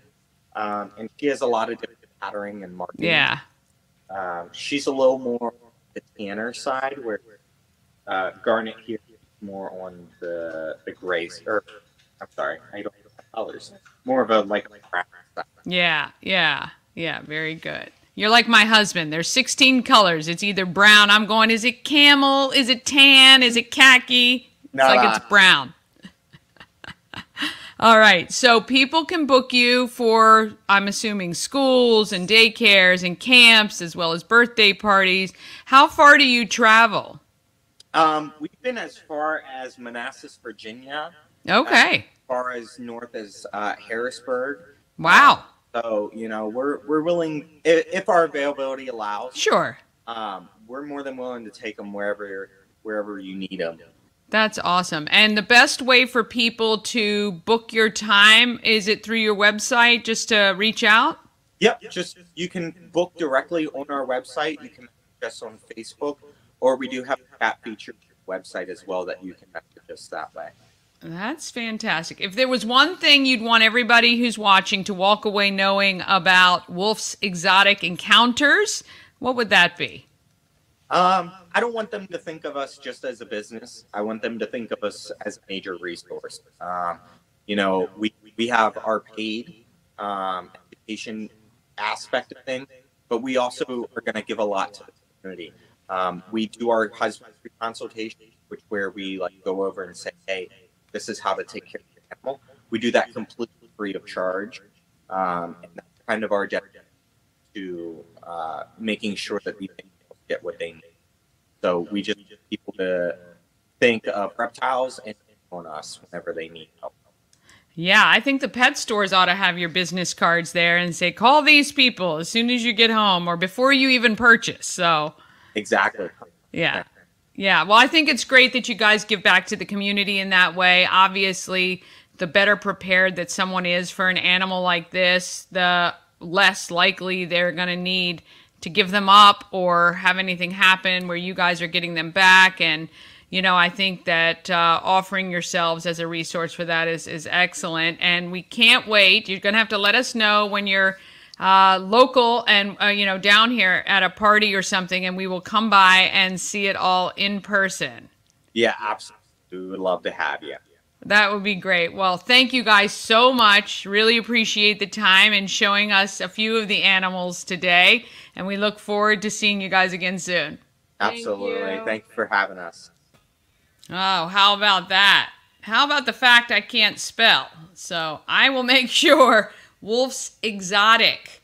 and she has a lot of different patterning and markings. Yeah. She's a little more on the tanner side, where Garnet here is more on the gray. Or I'm sorry, I don't know the colors. More of a brown side. Yeah. Very good. You're like my husband. There's 16 colors. It's either brown. I'm going, is it camel? Is it tan? Is it khaki? It's brown. All right. So people can book you for, I'm assuming, schools and daycares and camps as well as birthday parties. How far do you travel? We've been as far as Manassas, Virginia. Okay. As far as north as Harrisburg. Wow. So, we're willing, if our availability allows. Sure. We're more than willing to take them wherever you need them. That's awesome. And the best way for people to book your time, is it through your website just to reach out? Yep. You can book directly on our website. You can message us on Facebook, or we do have a chat feature on our website as well that you can message us that way. That's fantastic. If there was one thing you'd want everybody who's watching to walk away knowing about Wolfe's Exotic Encounters, what would that be? I don't want them to think of us just as a business. I want them to think of us as a major resource. We have our paid education aspect of things, but we also are going to give a lot to the community. We do our husbandry consultation, where we go over and say, hey, this is how to take care of your animal. We do that completely free of charge. And that's kind of our dedication to making sure that these animals get what they need. So we just get people to think of reptiles and on us whenever they need help. Yeah, I think the pet stores ought to have your business cards there and say, call these people as soon as you get home or before you even purchase. So Exactly. Yeah. Well, I think it's great that you guys give back to the community in that way. Obviously, the better prepared that someone is for an animal like this, the less likely they're going to need to give them up or have anything happen where you guys are getting them back. And, I think that offering yourselves as a resource for that is excellent. And we can't wait. You're going to have to let us know when you're local and, down here at a party or something, and we will come by and see it all in person. Yeah, absolutely. We would love to have you. That would be great. Well, thank you guys so much. Really appreciate the time and showing us a few of the animals today. And we look forward to seeing you guys again soon. Absolutely. Thank you for having us. Oh, how about that? How about the fact I can't spell? So I will make sure Wolf's Exotic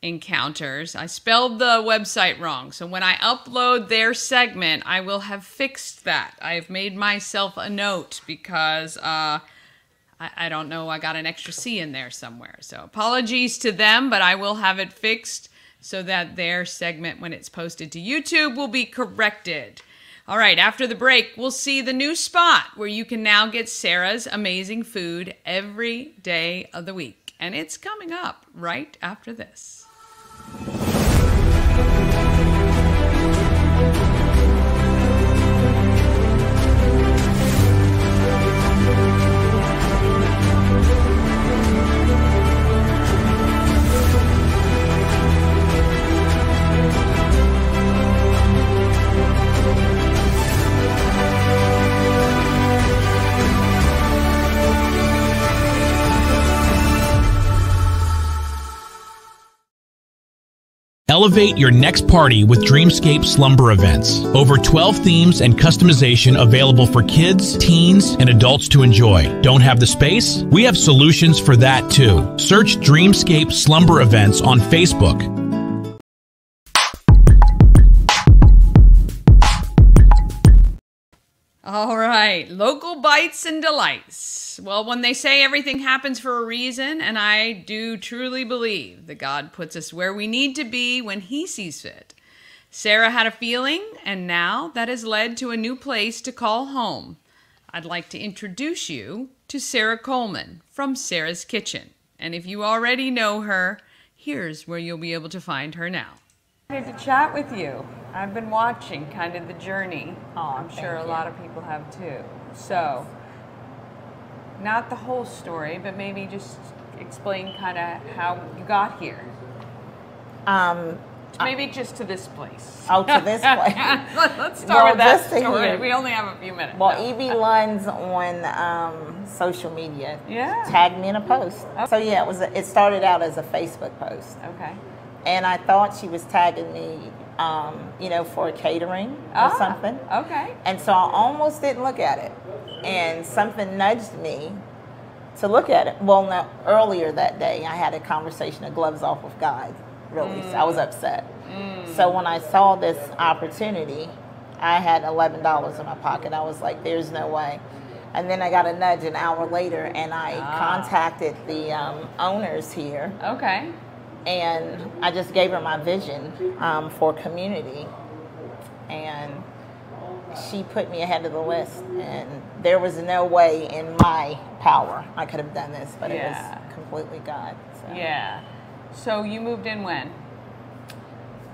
Encounters. I spelled the website wrong. So when I upload their segment, I will have fixed that. I've made myself a note because I don't know, I got an extra C in there somewhere. So apologies to them, but I will have it fixed so that their segment, when it's posted to YouTube, will be corrected. All right, after the break, we'll see the new spot where you can now get Sarah's amazing food every day of the week. And it's coming up right after this. Elevate your next party with Dreamscape Slumber Events. Over 12 themes and customization available for kids, teens, and adults to enjoy. Don't have the space? We have solutions for that too. Search Dreamscape Slumber Events on Facebook. All right, local bites and delights. Well, when they say everything happens for a reason, and I do truly believe that God puts us where we need to be when He sees fit. Sarah had a feeling, and now that has led to a new place to call home. I'd like to introduce you to Sarah Coleman from Sarah's Kitchen. And if you already know her, here's where you'll be able to find her now. To chat with you. I've been watching kind of the journey. I'm sure a lot of people have too. So, not the whole story, but maybe just explain kind of how you got here. Maybe just to this place. Oh, to this place. Let's start with that story. Here. We only have a few minutes. Well, Evie Lunn's on social media. Yeah. Tagged me in a post. Okay. So yeah, it started out as a Facebook post. Okay. And I thought she was tagging me, for a catering or something. Okay. And so I almost didn't look at it. And something nudged me to look at it. Well, no, earlier that day, I had a conversation of gloves off with God, really. So I was upset. So when I saw this opportunity, I had $11 in my pocket. I was like, there's no way. And then I got a nudge an hour later, and I contacted the owners here. Okay. And I just gave her my vision for community, and she put me ahead of the list. And there was no way in my power I could have done this, but it was completely God. So. Yeah. So you moved in when?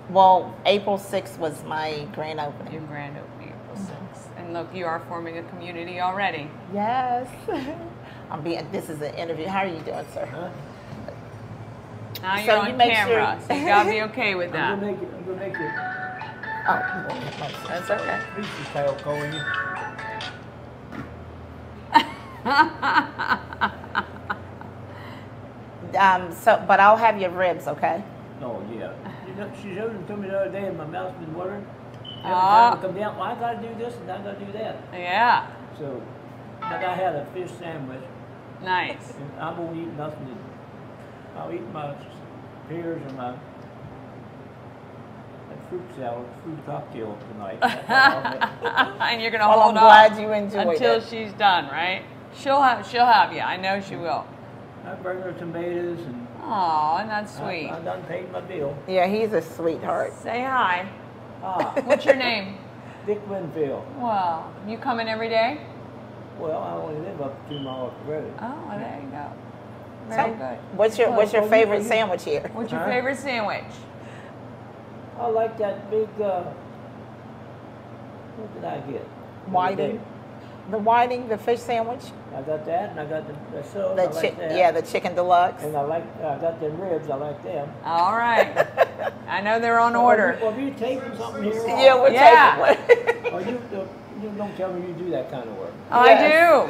Well, April 6th was my grand opening. Your grand opening, April 6th. And look, you are forming a community already. Yes. This is an interview. How are you doing, sir? Huh? Now you're on camera, so you gotta be okay with that. I'm gonna make it. Oh, that's okay. Please tail calling you. But I'll have your ribs, okay? Oh yeah. She showed them to me the other day, and my mouth's been watering. Every time I come down, well, I gotta do this and I gotta do that. Yeah. So, like I had a fish sandwich. Nice. And I won't eat nothing. I'll eat my pears and my fruit salad, fruit cocktail tonight. And you're gonna Well, hold I'm glad you enjoyed until it. she's done, right? She'll have you. I know she will. I bring her tomatoes and. Aw, and that's sweet. I done paid my bill. Yeah, he's a sweetheart. Say hi. Ah, What's your name? Dick Winfield. Well, you come in every day? Well, I only live up 2 miles up the road. Oh, well, there you go. Very good. What's your favorite sandwich here? What's your favorite sandwich? I like that big, what did I get? Whiting. The whiting, the fish sandwich. I got that, and I got the sub. I like that. Yeah, the chicken deluxe. And I got the ribs. I like them. All right. I know they're on order. Well, you taping something here? Yeah, we're taking one. Oh, you don't tell me you do that kind of work. I do.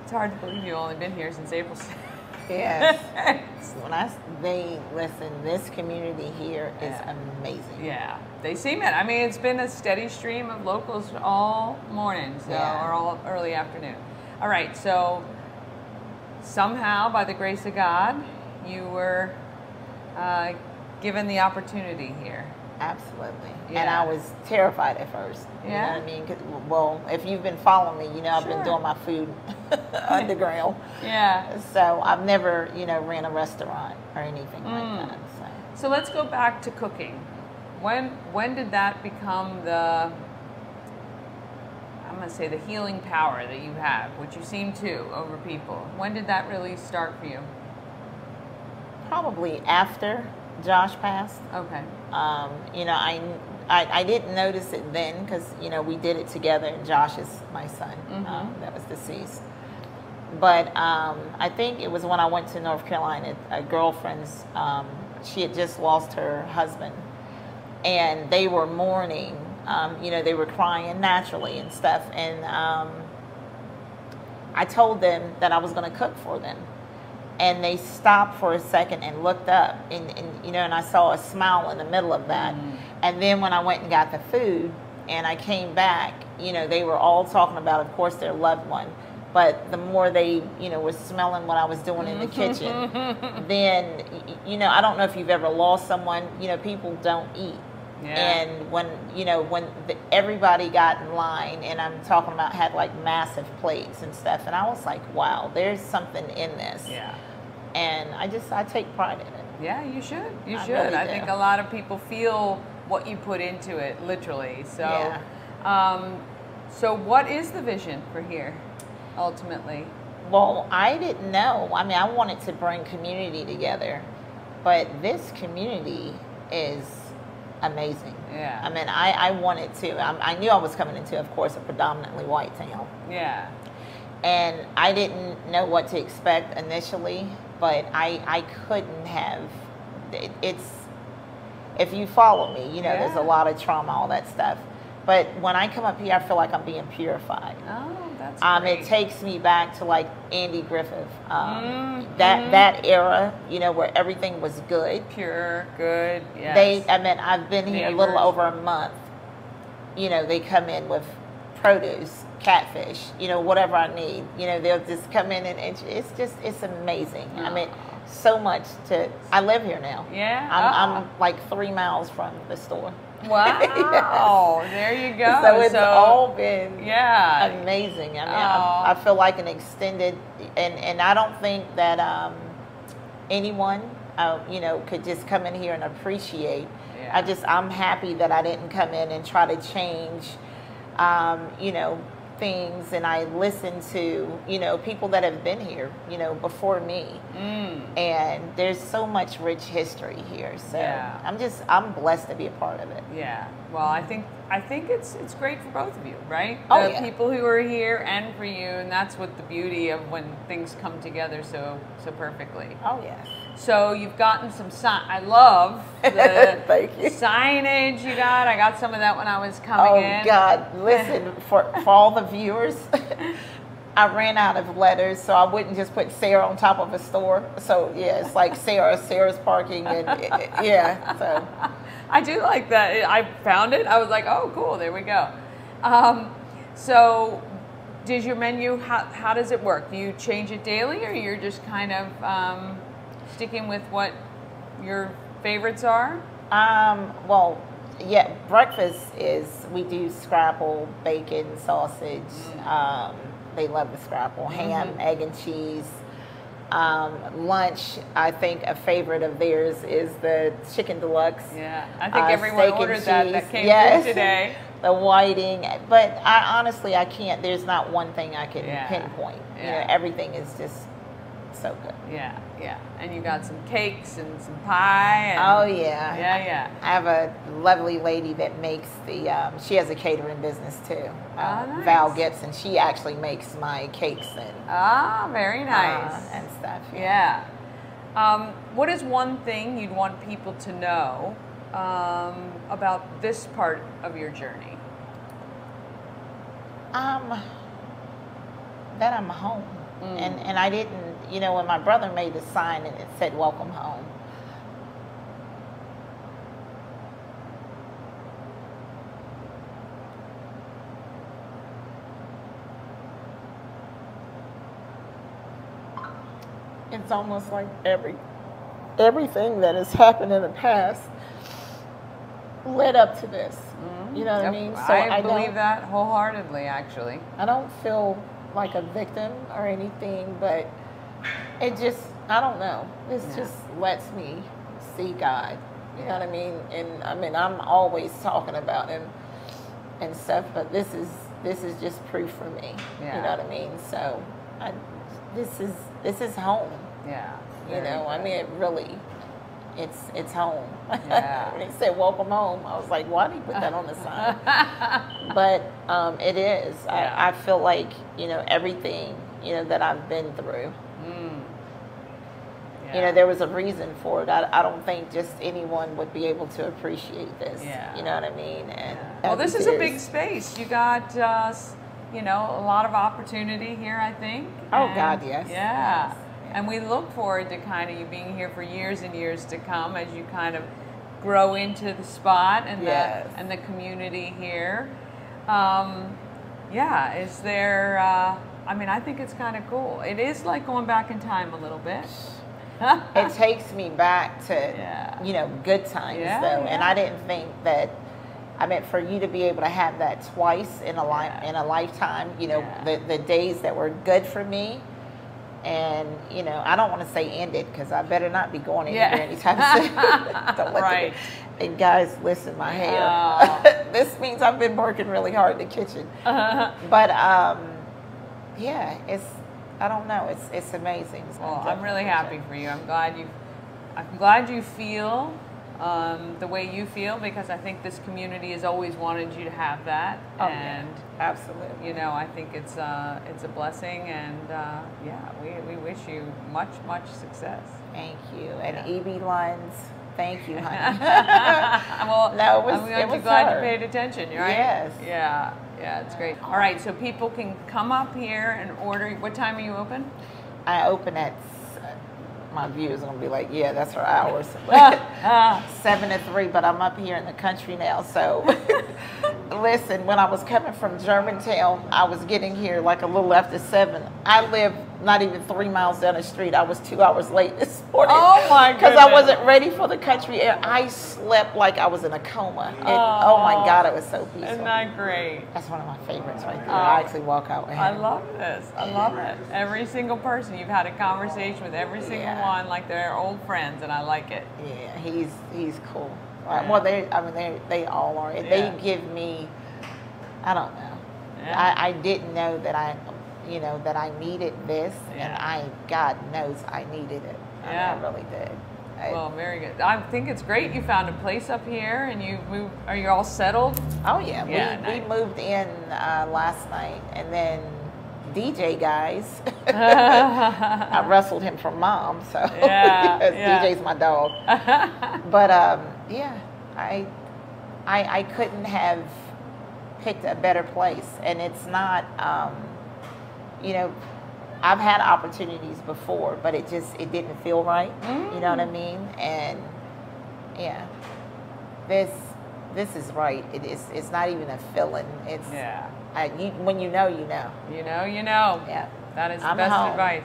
It's hard to believe you've only been here since April 6th. Yes. Listen, this community here is amazing. Yeah, they seem it. I mean, it's been a steady stream of locals all morning, so or all early afternoon. All right, so somehow, by the grace of God, you were given the opportunity here. Absolutely. Yeah. And I was terrified at first. You know what I mean? Well, if you've been following me, you know I've been doing my food underground. Yeah. So I've never, ran a restaurant or anything like that. So let's go back to cooking. When did that become the, I'm going to say, the healing power that you have, which you seem to over people? When did that really start for you? Probably after Josh passed. Okay. I didn't notice it then because, we did it together, and Josh is my son that was deceased. But I think it was when I went to North Carolina, a girlfriend's, she had just lost her husband, and they were mourning, they were crying naturally and stuff. And I told them that I was going to cook for them. And they stopped for a second and looked up, and I saw a smile in the middle of that. And then when I went and got the food, and I came back, they were all talking about, of course, their loved one. But the more they, was smelling what I was doing in the kitchen, then, I don't know if you've ever lost someone. People don't eat. Yeah. And when everybody got in line, and I'm talking about had like massive plates and stuff, and I was like, wow, there's something in this. Yeah. And I take pride in it. Yeah, you should. You should. Really I think a lot of people feel what you put into it, literally. So, so what is the vision for here, ultimately? Well, I didn't know. I mean, I wanted to bring community together, but this community is amazing. Yeah. I mean, I wanted to. I knew I was coming into, of course, a predominantly white town. Yeah. And I didn't know what to expect initially, but I couldn't have. It's, if you follow me, there's a lot of trauma, all that stuff. But when I come up here, I feel like I'm being purified. Oh, that's great. It takes me back to like Andy Griffith, that era, where everything was good. Pure, good, yes. I've been here a little over a month. They come in with produce, catfish, whatever I need. They'll just come in and it's amazing. I mean, so much I live here now. Yeah. I'm like 3 miles from the store. Wow. Yes. There you go. So it's all been amazing. I mean, I feel like an extended, and I don't think that anyone, could just come in here and appreciate. Yeah. I'm happy that I didn't come in and try to change, things, and I listen to, people that have been here, before me. And there's so much rich history here. So I'm blessed to be a part of it. Yeah. Well, I think it's great for both of you, right? Oh, the people who are here and for you, and that's what the beauty of when things come together so perfectly. Oh, yeah. So you've gotten some I love the Thank you. signage you got. I got some of that when I was coming in. Oh, God. Listen, for all the viewers, I ran out of letters, so I wouldn't just put Sarah on top of a store. So, it's like Sarah's parking, and so. I do like that. I found it. I was like, oh, cool. There we go. So does your menu, how does it work? Do you change it daily, or you're just kind of sticking with what your favorites are? Well, breakfast is, we do scrapple, bacon, sausage. They love the scrapple. Ham, egg and cheese. Lunch, I think a favorite of theirs is the chicken deluxe. Yeah, I think everyone ordered that came through today. The whiting, but I can't. There's not one thing I can pinpoint. Everything is just so good. Yeah, and you got some cakes and some pie. And oh yeah. Yeah. I have a lovely lady that makes she has a catering business too. Nice. Val Gibson. She actually makes my cakes and very nice and stuff. Yeah. What is one thing you'd want people to know about this part of your journey? That I'm home. And I didn't, you know, when my brother made the sign and it said "Welcome Home," it's almost like everything that has happened in the past led up to this. You know what I mean? So I believe that wholeheartedly, actually. I don't feel like a victim or anything, but it just, I don't know. This just lets me see God. You know what I mean? And I mean, I'm always talking about him and stuff, but this is just proof for me. You know what I mean? So this is home. Yeah. You know, I mean, it really, it's home. Yeah. When he said "Welcome home," I was like, why did he put that on the sign? But it is. Yeah. I feel like, you know, everything, you know, that I've been through. Yeah. You know, there was a reason for it. I don't think just anyone would be able to appreciate this. Yeah. You know what I mean? And well, this is a big space. You got, you know, a lot of opportunity here, I think. Oh, God, yes. Yeah. Yes. And we look forward to kind of you being here for years and years to come as you kind of grow into the spot and the community here. Yeah, is there, I mean, I think it's kind of cool. It is like going back in time a little bit. It takes me back to, you know, good times, though. And I didn't think that, I mean, for you to be able to have that twice in a lifetime, you know, the days that were good for me. And, you know, I don't want to say ended because I better not be going anywhere anytime soon. Right. And guys, listen, my hair. This means I've been working really hard in the kitchen. But, yeah, I don't know. It's amazing. Well, I'm really happy for you. I'm glad you feel the way you feel, because I think this community has always wanted you to have that. And absolutely. You know, I think it's a blessing, and yeah, we wish you much success. Thank you. And EB Lines, thank you, honey. Well, no, I'm glad you paid attention, right? Yes. Yeah. Yeah, it's great. All right, so people can come up here and order. What time are you open? I open at, my viewers are going to be like, yeah, that's her hours. 7 to 3, but I'm up here in the country now. So, listen, when I was coming from Germantown, I was getting here like a little after 7. I live not even 3 miles down the street. I was 2 hours late this morning. Oh, my goodness. Because I wasn't ready for the country air. I slept like I was in a coma. Oh, my God, it was so peaceful. Isn't that great? That's one of my favorites right there. I actually walk out with him. I love this. I love it. Every single person, you've had a conversation with every single one like they're old friends, and I like it. Yeah, he's cool. Well, they all are. They give me, I don't know. I didn't know that that I needed this, and God knows I needed it. I really did. Well, very good. I think it's great you found a place up here, and you moved. Are you all settled? Oh yeah, we moved in last night, and then DJ guys, I wrestled him from mom, so DJ's my dog. But yeah, I couldn't have picked a better place, and it's not. You know, I've had opportunities before, but it didn't feel right. You know what I mean? And yeah, this is right. It's not even a feeling. It's when you know, you know. You know. Yeah. That is the best advice.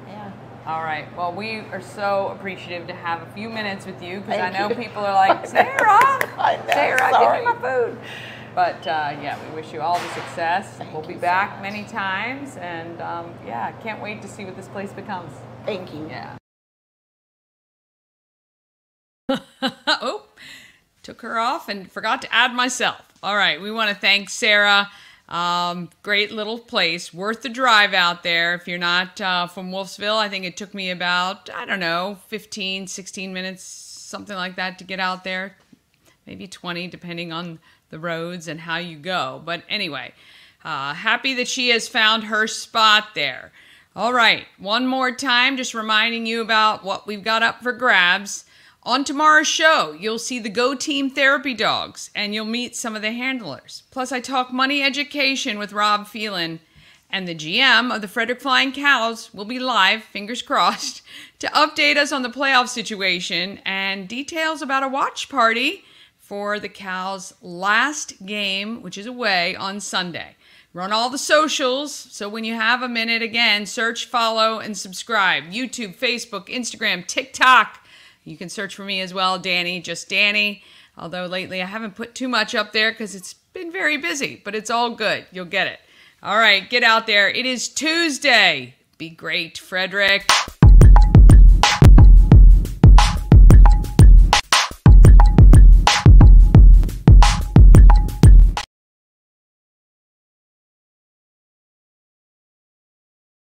Yeah. All right. Well, we are so appreciative to have a few minutes with you, because I know people are like, Sarah, give me my food. But yeah, we wish you all the success. We'll be back many times, and yeah, can't wait to see what this place becomes. Thank you. Yeah. Oh, took her off and forgot to add myself. All right, we want to thank Sarah. Great little place, worth the drive out there. If you're not from Wolfesville, I think it took me about, 15, 16 minutes, something like that, to get out there. Maybe 20, depending on the roads and how you go. But anyway, happy that she has found her spot there. All right, one more time, just reminding you about what we've got up for grabs. On tomorrow's show, you'll see the Go Team therapy dogs, and you'll meet some of the handlers. Plus, I talk money education with Rob Phelan. And the GM of the Frederick Flying Cows will be live, fingers crossed, to update us on the playoff situation and details about a watch party for the Cows' last game, which is away on Sunday. Run all the socials, so when you have a minute, again, search, follow, and subscribe. YouTube, Facebook, Instagram, TikTok. You can search for me as well, Dani, just Dani. Although lately I haven't put too much up there because it's been very busy, but it's all good. You'll get it. All right, get out there. It is Tuesday. Be great, Frederick.